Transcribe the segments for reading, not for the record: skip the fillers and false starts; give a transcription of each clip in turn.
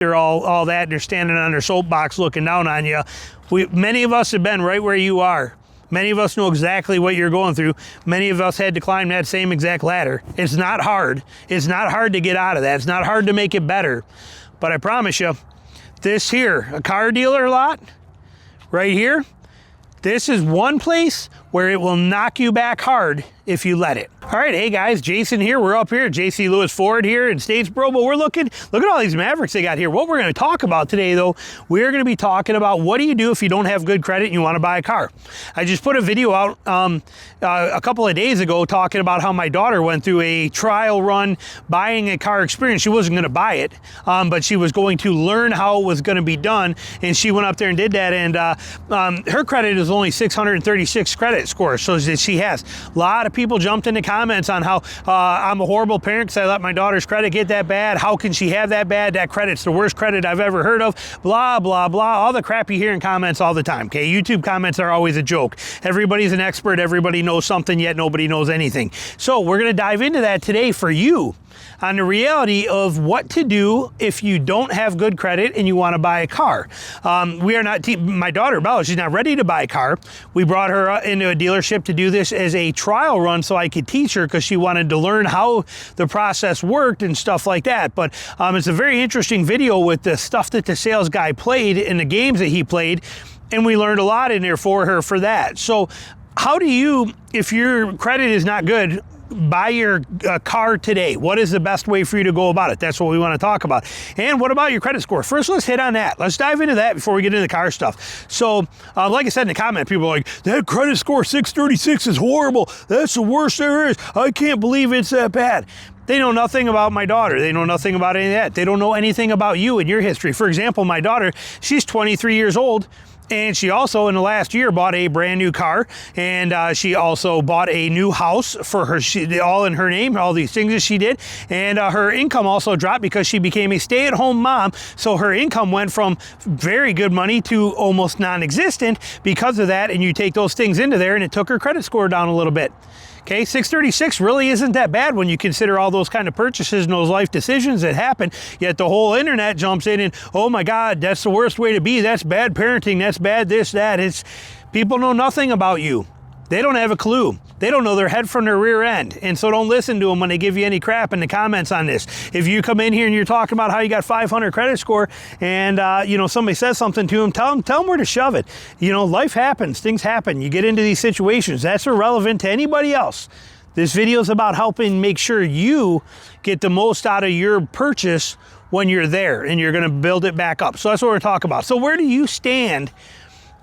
they're all that, and they're standing on their soapbox looking down on you. Many of us have been right where you are. Many of us know exactly what you're going through. Many of us had to climb that same exact ladder. It's not hard. It's not hard to get out of that. It's not hard to make it better. But I promise you, this here, a car dealer lot, right here, this is one place where it will knock you back hard if you let it. All right, hey guys, Jason here. We're up here at JC Lewis Ford here in Statesboro, but look at all these Mavericks they got here. What we're gonna talk about today though, we're gonna be talking about what do you do if you don't have good credit and you wanna buy a car. I just put a video out a couple of days ago talking about how my daughter went through a trial run buying a car experience. She wasn't gonna buy it, but she was going to learn how it was gonna be done, and she went up there and did that, and her credit is only 636 credit score, so that she has. A lot of people jumped into comments on how I'm a horrible parent because I let my daughter's credit get that bad. How can she have that bad? That credit's the worst credit I've ever heard of. Blah, blah, blah. All the crap you hear in comments all the time, okay? YouTube comments are always a joke. Everybody's an expert. Everybody knows something, yet nobody knows anything. So we're going to dive into that today for you on the reality of what to do if you don't have good credit and you want to buy a car. We are not, my daughter Bella, she's not ready to buy a car. We brought her into a dealership to do this as a trial run so I could teach her because she wanted to learn how the process worked and stuff like that. But it's a very interesting video with the stuff that the sales guy played and the games that he played, and we learned a lot in there for her for that. So how do you, if your credit is not good, buy your car today? What is the best way for you to go about it? That's what we want to talk about. And what about your credit score? First, let's hit on that. Let's dive into that before we get into the car stuff. So, like I said in the comment, people are like, that credit score 636 is horrible. That's the worst there is. I can't believe it's that bad. They know nothing about my daughter. They know nothing about any of that. They don't know anything about you and your history. For example, my daughter, she's 23 years old. And she also, in the last year, bought a brand new car, and she also bought a new house for her, all in her name, all these things that she did. And her income also dropped because she became a stay-at-home mom. So her income went from very good money to almost non-existent because of that. And you take those things into there, and it took her credit score down a little bit. Okay, 636 really isn't that bad when you consider all those kind of purchases and those life decisions that happen, yet the whole internet jumps in and, oh my God, that's the worst way to be. That's bad parenting. That's bad this, that. It's, people know nothing about you. They don't have a clue. They don't know their head from their rear end. And so don't listen to them when they give you any crap in the comments on this. If you come in here and you're talking about how you got 500 credit score and, somebody says something to them, tell them where to shove it. Life happens. Things happen. You get into these situations. That's irrelevant to anybody else. This video is about helping make sure you get the most out of your purchase when you're there and you're going to build it back up. So that's what we're talking about. So where do you stand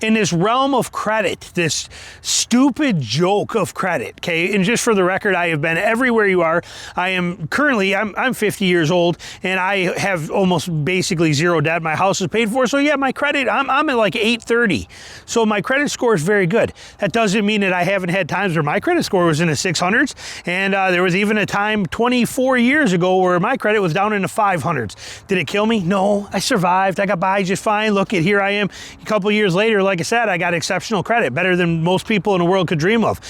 in this realm of credit, this stupid joke of credit, okay? And just for the record, I have been everywhere you are. I am currently, I'm 50 years old, and I have almost basically zero debt. My house is paid for, so yeah, my credit, I'm at like 830. So my credit score is very good. That doesn't mean that I haven't had times where my credit score was in the 600s, and there was even a time 24 years ago where my credit was down in the 500s. Did it kill me? No, I survived. I got by just fine. Look at, here I am a couple of years later. Like I said, I got exceptional credit, better than most people in the world could dream of.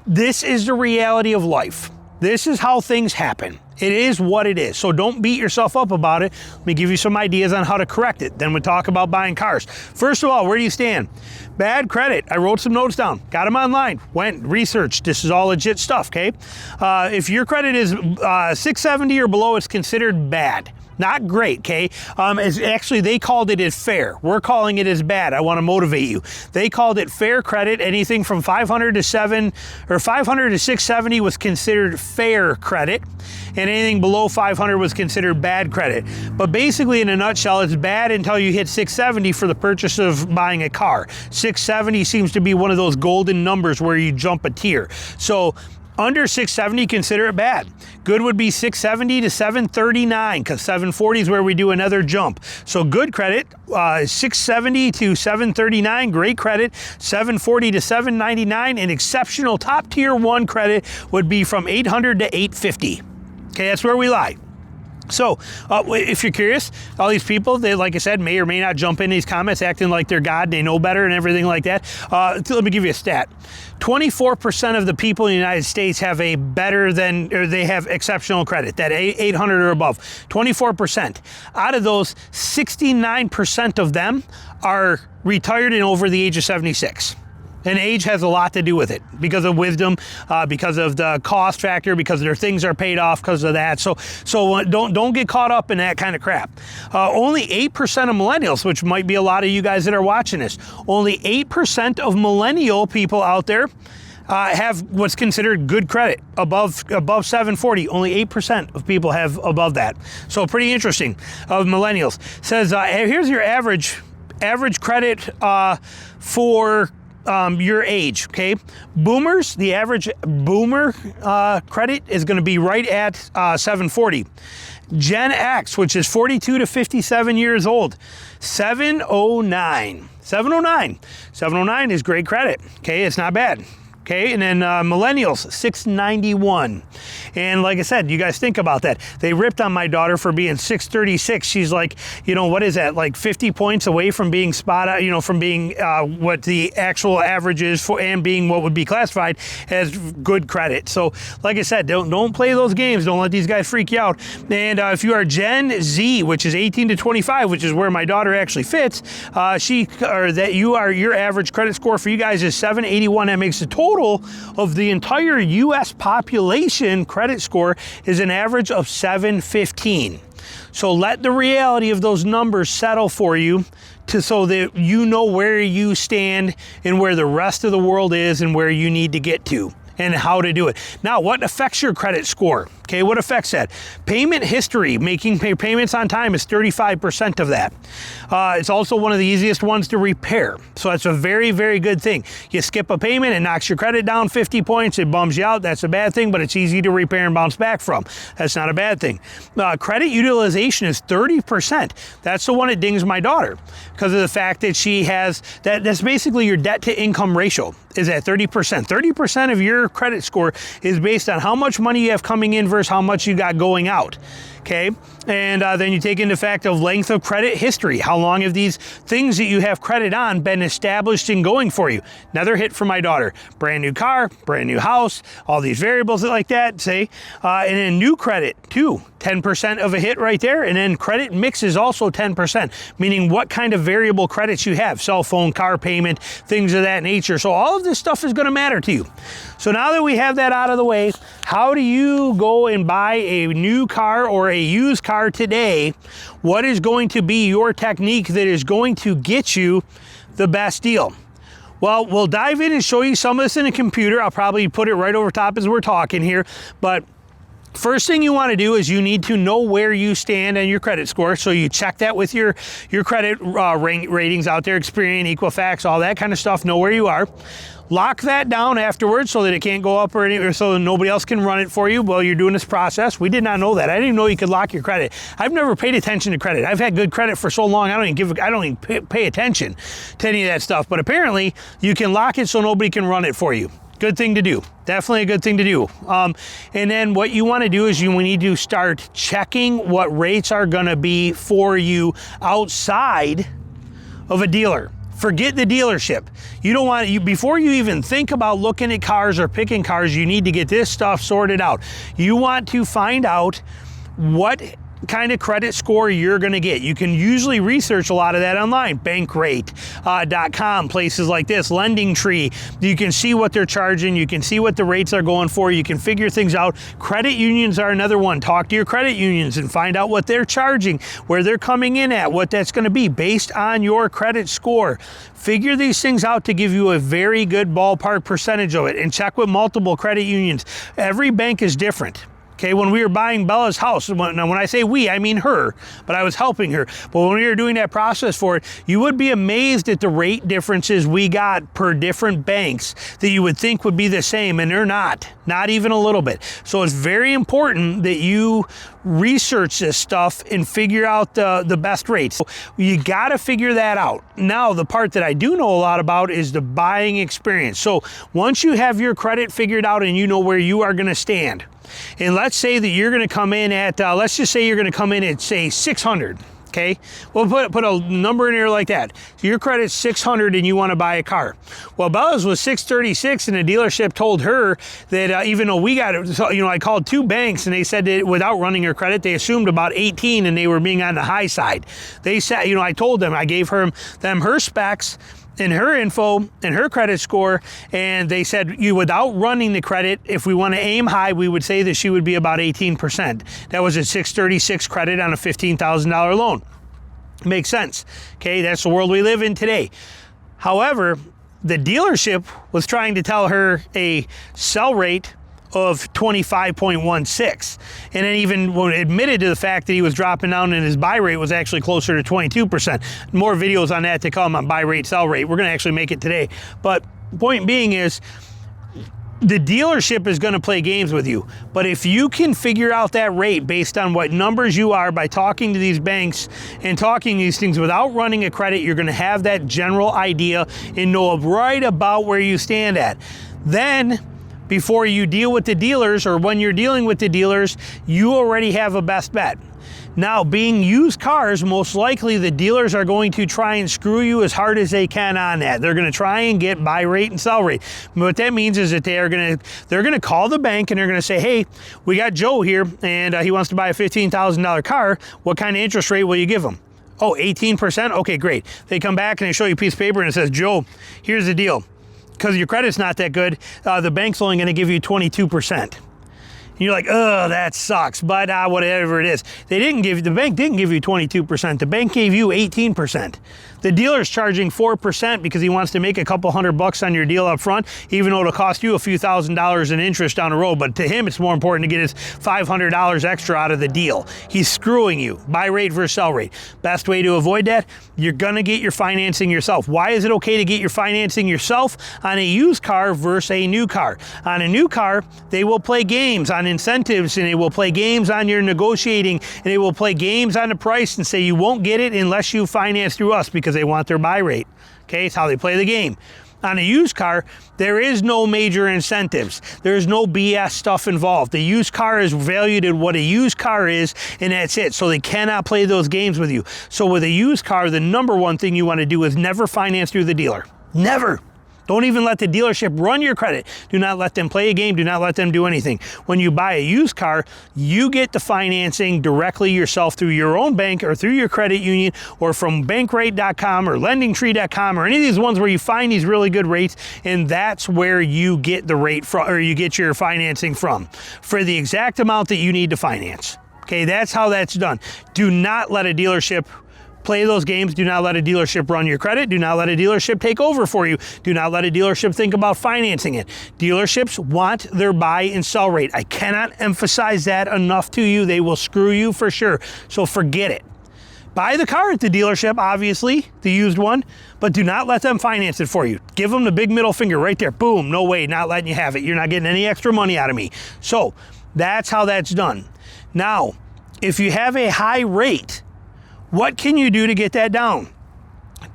This is the reality of life. This is how things happen. It is what it is. So don't beat yourself up about it. Let me give you some ideas on how to correct it. Then we talk about buying cars. First of all, where do you stand? Bad credit. I wrote some notes down, got them online, went, researched. This is all legit stuff, okay? If your credit is 670 or below, it's considered bad. Not great, okay? Actually, they called it as fair. We're calling it as bad. I want to motivate you. They called it fair credit. Anything from 500 to 670 was considered fair credit, and anything below 500 was considered bad credit. But basically, in a nutshell, it's bad until you hit 670 for the purchase of buying a car. 670 seems to be one of those golden numbers where you jump a tier. So under 670, consider it bad. Good would be 670 to 739, because 740 is where we do another jump. So good credit, 670 to 739, great credit, 740 to 799, and exceptional top tier 1 credit would be from 800 to 850. Okay, that's where we lie. So if you're curious, all these people, they, like I said, may or may not jump in these comments acting like they're God, they know better and everything like that. Let me give you a stat. 24% of the people in the United States have a better than, or they have exceptional credit, that 800 or above. 24%. Out of those, 69% of them are retired and over the age of 76. And age has a lot to do with it because of wisdom, because of the cost factor, because their things are paid off because of that. So don't get caught up in that kind of crap. Only 8% of millennials, which might be a lot of you guys that are watching this, only 8% of millennial people out there have what's considered good credit, above 740. Only 8% of people have above that. So pretty interesting of millennials. Says, here's your average credit for your age, okay? Boomers, the average boomer credit is going to be right at 740. Gen X, which is 42 to 57 years old, 709. 709 is great credit, okay? It's not bad. Okay, and then millennials, 691. And like I said, you guys think about that. They ripped on my daughter for being 636. She's like, you know, what is that? Like 50 points away from being spot on, you know, from being what the actual average is for, and being what would be classified as good credit. So like I said, don't play those games. Don't let these guys freak you out. And if you are Gen Z, which is 18 to 25, which is where my daughter actually fits, your average credit score for you guys is 781. That makes the total of the entire U.S. population credit score is an average of 715. So let the reality of those numbers settle for you so that you know where you stand and where the rest of the world is and where you need to get to and how to do it. Now, what affects your credit score? Okay, what affects that? Payment history, making payments on time is 35% of that. It's also one of the easiest ones to repair. So that's a very, very good thing. You skip a payment, it knocks your credit down 50 points, it bums you out. That's a bad thing, but it's easy to repair and bounce back from. That's not a bad thing. Credit utilization is 30%. That's the one that dings my daughter because of the fact that she has, that's basically your debt to income ratio is at 30%. 30% of your credit score is based on how much money you have coming in versus how much you got going out. Okay, and then you take into fact of length of credit history. How long have these things that you have credit on been established and going for you? Another hit for my daughter. Brand new car, brand new house, all these variables like that, say. And then new credit, too. 10% of a hit right there. And then credit mix is also 10%, meaning what kind of variable credits you have. Cell phone, car payment, things of that nature. So all of this stuff is going to matter to you. So now that we have that out of the way, how do you go and buy a new car or a used car today? What is going to be your technique that is going to get you the best deal? Well, we'll dive in and show you some of this in a computer. I'll probably put it right over top as we're talking here, but first thing you want to do is you need to know where you stand on your credit score. So you check that with your credit ratings out there, Experian, Equifax, all that kind of stuff. Know where you are. Lock that down afterwards so that it can't go up or so that nobody else can run it for you while you're doing this process. We did not know that. I didn't even know you could lock your credit. I've never paid attention to credit. I've had good credit for so long, I don't even pay attention to any of that stuff. But apparently you can lock it so nobody can run it for you. Good thing to do. Definitely a good thing to do. And then what you want to do is we need to start checking what rates are going to be for you outside of a dealer. Forget the dealership. You don't want before you even think about looking at cars or picking cars, you need to get this stuff sorted out. You want to find out what kind of credit score you're going to get. You can usually research a lot of that online. Bankrate.com, places like this, Lending Tree. You can see what they're charging. You can see what the rates are going for. You can figure things out. Credit unions are another one. Talk to your credit unions and find out what they're charging, where they're coming in at, what that's going to be based on your credit score. Figure these things out to give you a very good ballpark percentage of it, and check with multiple credit unions. Every bank is different. Okay, when we were buying Bella's house, when I say we, I mean her, but I was helping her. But when we were doing that process for it, you would be amazed at the rate differences we got per different banks that you would think would be the same, and they're not even a little bit. So it's very important that you research this stuff and figure out the best rates. So you got to figure that out. Now, the part that I do know a lot about is the buying experience. So once you have your credit figured out and you know where you are going to stand, And let's say that you're going to come in at, let's just say you're going to come in at, say, 600. Okay, we'll put a number in here like that. So your credit's 600 and you want to buy a car. Well, Bella's was 636 and the dealership told her that even though we got it, so, I called 2 banks and they said that without running her credit, they assumed about 18 and they were being on the high side. They said, I told them, I gave them her specs and her info and her credit score, and they said without running the credit, if we want to aim high, we would say that she would be about 18%. That was at 636 credit on a $15,000 loan. Makes sense. Okay, that's the world we live in today. However, the dealership was trying to tell her a sell rate of 25.16, and then even admitted to the fact that he was dropping down and his buy rate was actually closer to 22%. More videos on that to come on buy rate, sell rate. We're going to actually make it today. But point being is, the dealership is going to play games with you. But if you can figure out that rate based on what numbers you are by talking to these banks and talking these things without running a credit, you're going to have that general idea and know right about where you stand at. Then, before you deal with the dealers, or when you're dealing with the dealers, you already have a best bet. Now, being used cars, most likely the dealers are going to try and screw you as hard as they can on that. They're going to try and get buy rate and sell rate. What that means is that they're going to call the bank and they're going to say, hey, we got Joe here and he wants to buy a $15,000 car. What kind of interest rate will you give him? Oh, 18%? Okay, great. They come back and they show you a piece of paper and it says, Joe, here's the deal. Because your credit's not that good, the bank's only going to give you 22%. And you're like, oh, that sucks, but whatever it is. The bank didn't give you 22%. The bank gave you 18%. The dealer's charging 4% because he wants to make a couple $100 on your deal up front, even though it'll cost you a few $1,000s in interest down the road. But to him, it's more important to get his $500 extra out of the deal. He's screwing you. Buy rate versus sell rate. Best way to avoid that, you're going to get your financing yourself. Why is it okay to get your financing yourself on a used car versus a new car? On a new car, they will play games on incentives, and they will play games on your negotiating, and they will play games on the price and say you won't get it unless you finance through us because they want their buy rate. Okay, it's how they play the game. On a used car, there is no major incentives. There's no BS stuff involved. The used car is valued at what a used car is, and that's it. So they cannot play those games with you. So with a used car, the number one thing you want to do is never finance through the dealer. Never. Don't even let the dealership run your credit. Do not let them play a game. Do not let them do anything. When you buy a used car, you get the financing directly yourself through your own bank or through your credit union or from bankrate.com or lendingtree.com or any of these ones where you find these really good rates, and that's where you get the rate from, or you get your financing from, for the exact amount that you need to finance. Okay, that's how that's done. Do not let a dealership play those games. Do not let a dealership run your credit. Do not let a dealership take over for you. Do not let a dealership think about financing it. Dealerships want their buy and sell rate. I cannot emphasize that enough to you. They will screw you for sure. So forget it. Buy the car at the dealership, obviously, the used one, but do not let them finance it for you. Give them the big middle finger right there. Boom, no way, not letting you have it. You're not getting any extra money out of me. So that's how that's done. Now, if you have a high rate, what can you do to get that down?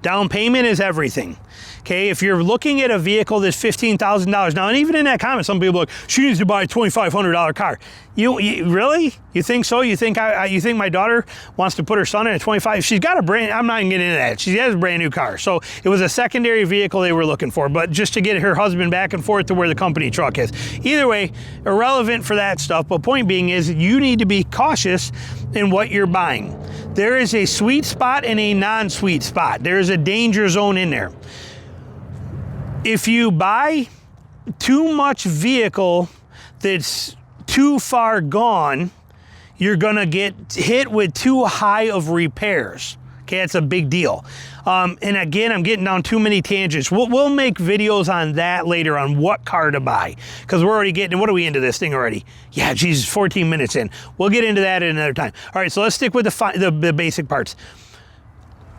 Down payment is everything. Okay, if you're looking at a vehicle that's $15,000, now, and even in that comment, some people are like, she needs to buy a $2,500 car. You really? You think so? You think you think my daughter wants to put her son in a 25? She's got a brand, I'm not even getting into that. She has a brand new car. So it was a secondary vehicle they were looking for, but just to get her husband back and forth to where the company truck is. Either way, irrelevant for that stuff, but point being is you need to be cautious in what you're buying. There is a sweet spot and a non-sweet spot. There is a danger zone in there. If you buy too much vehicle that's too far gone, you're gonna get hit with too high of repairs. Okay, that's a big deal. And again, I'm getting down too many tangents. We'll make videos on that later on what car to buy, because we're already getting, what are we into this thing already? Yeah, Jesus, 14 minutes in. We'll get into that at another time. All right, so let's stick with the basic parts.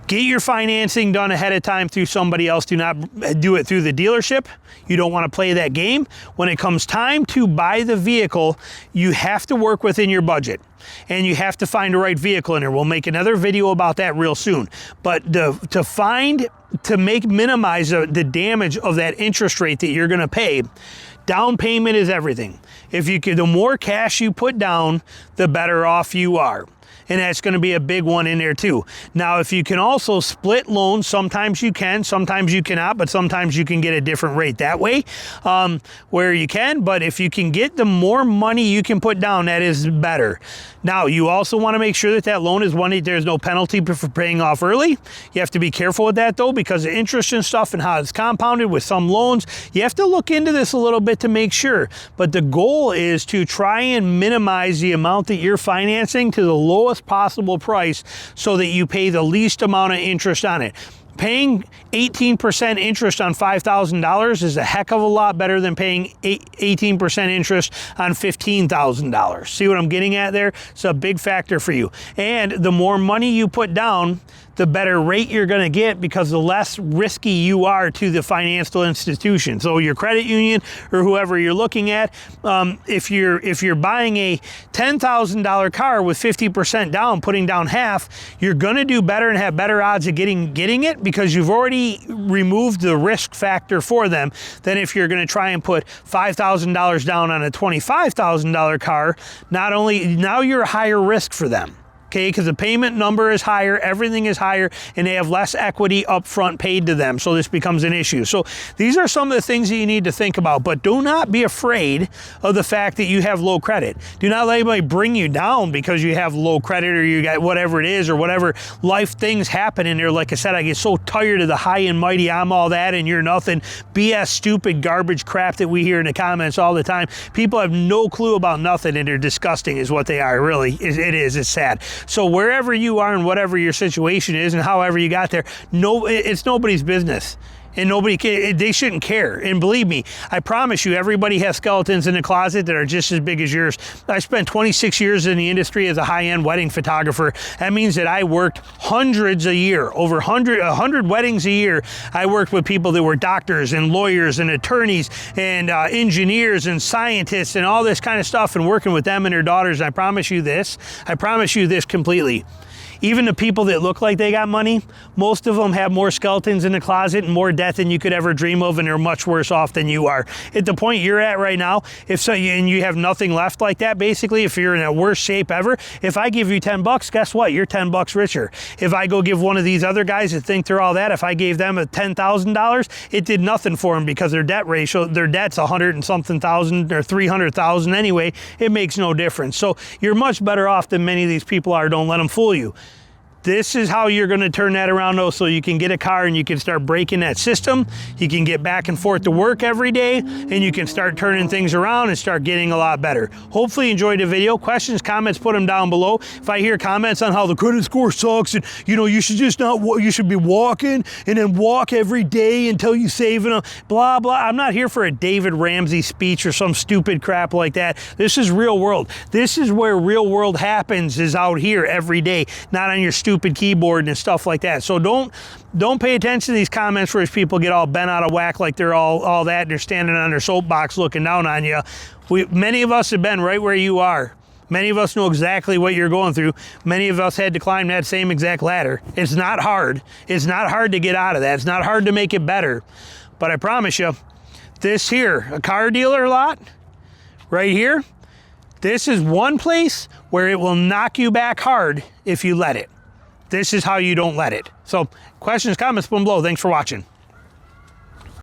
Get your financing done ahead of time through somebody else. Do not do it through the dealership. You don't want to play that game. When it comes time to buy the vehicle, you have to work within your budget, and you have to find the right vehicle in there. We'll make another video about that real soon. But to minimize the damage of that interest rate that you're going to pay, Down payment is everything. If you can, the more cash you put down, the better off you are. And that's going to be a big one in there too. Now, if you can also split loans, sometimes you can, sometimes you cannot, but sometimes you can get a different rate that way, where you can. But if you can get the more money you can put down, that is better. Now, you also want to make sure that that loan is one that there's no penalty for paying off early. You have to be careful with that though, because of interest and stuff and how it's compounded with some loans. You have to look into this a little bit to make sure. But the goal is to try and minimize the amount that you're financing to the lowest possible price so that you pay the least amount of interest on it. Paying 18% interest on $5,000 is a heck of a lot better than paying 18% interest on $15,000. See what I'm getting at there? It's a big factor for you. And the more money you put down, the better rate you're going to get, because the less risky you are to the financial institution. So your credit union or whoever you're looking at, if you're buying a $10,000 car with 50% down, putting down half, you're going to do better and have better odds of getting it, because you've already removed the risk factor for them, than if you're going to try and put $5,000 down on a $25,000 car. Not only now you're a higher risk for them. Okay, because the payment number is higher, everything is higher, and they have less equity up front paid to them, so this becomes an issue. So these are some of the things that you need to think about, but do not be afraid of the fact that you have low credit. Do not let anybody bring you down because you have low credit, or you got whatever it is, or whatever life things happen in there. Like I said, I get so tired of the high and mighty, I'm all that and you're nothing, BS, stupid garbage crap that we hear in the comments all the time. People have no clue about nothing, and they're disgusting is what they are, really. It is, it's sad. So wherever you are and whatever your situation is and however you got there, it's nobody's business. And they shouldn't care. And believe me, I promise you, everybody has skeletons in the closet that are just as big as yours. I spent 26 years in the industry as a high-end wedding photographer. That means that I worked hundreds a year, over 100 weddings a year. I worked with people that were doctors and lawyers and attorneys and engineers and scientists and all this kind of stuff, and working with them and their daughters. And I promise you this completely. Even the people that look like they got money, most of them have more skeletons in the closet and more debt than you could ever dream of, and they're much worse off than you are. At the point you're at right now, and you have nothing left like that, basically, if you're in the worst shape ever, if I give you 10 bucks, guess what? You're 10 bucks richer. If I go give one of these other guys that think they're all that, if I gave them a $10,000, it did nothing for them, because their debt's 100 and something thousand or 300,000 anyway. It makes no difference. So you're much better off than many of these people are. Don't let them fool you. This is how you're going to turn that around, though, so you can get a car and you can start breaking that system. You can get back and forth to work every day, and you can start turning things around and start getting a lot better. Hopefully you enjoyed the video. Questions, comments, put them down below. If I hear comments on how the credit score sucks and, you should just not, you should be walking and then walk every day until you save enough, blah, blah. I'm not here for a David Ramsey speech or some stupid crap like that. This is real world. This is where real world happens, is out here every day, not on your stupid keyboard and stuff like that. So don't pay attention to these comments where people get all bent out of whack like they're all that, and they're standing on their soapbox looking down on you. Many of us have been right where you are. Many of us know exactly what you're going through. Many of us had to climb that same exact ladder. It's not hard. It's not hard to get out of that. It's not hard to make it better. But I promise you, this here, a car dealer lot, right here, this is one place where it will knock you back hard if you let it. This is how you don't let it. So questions, comments, boom below. Thanks for watching.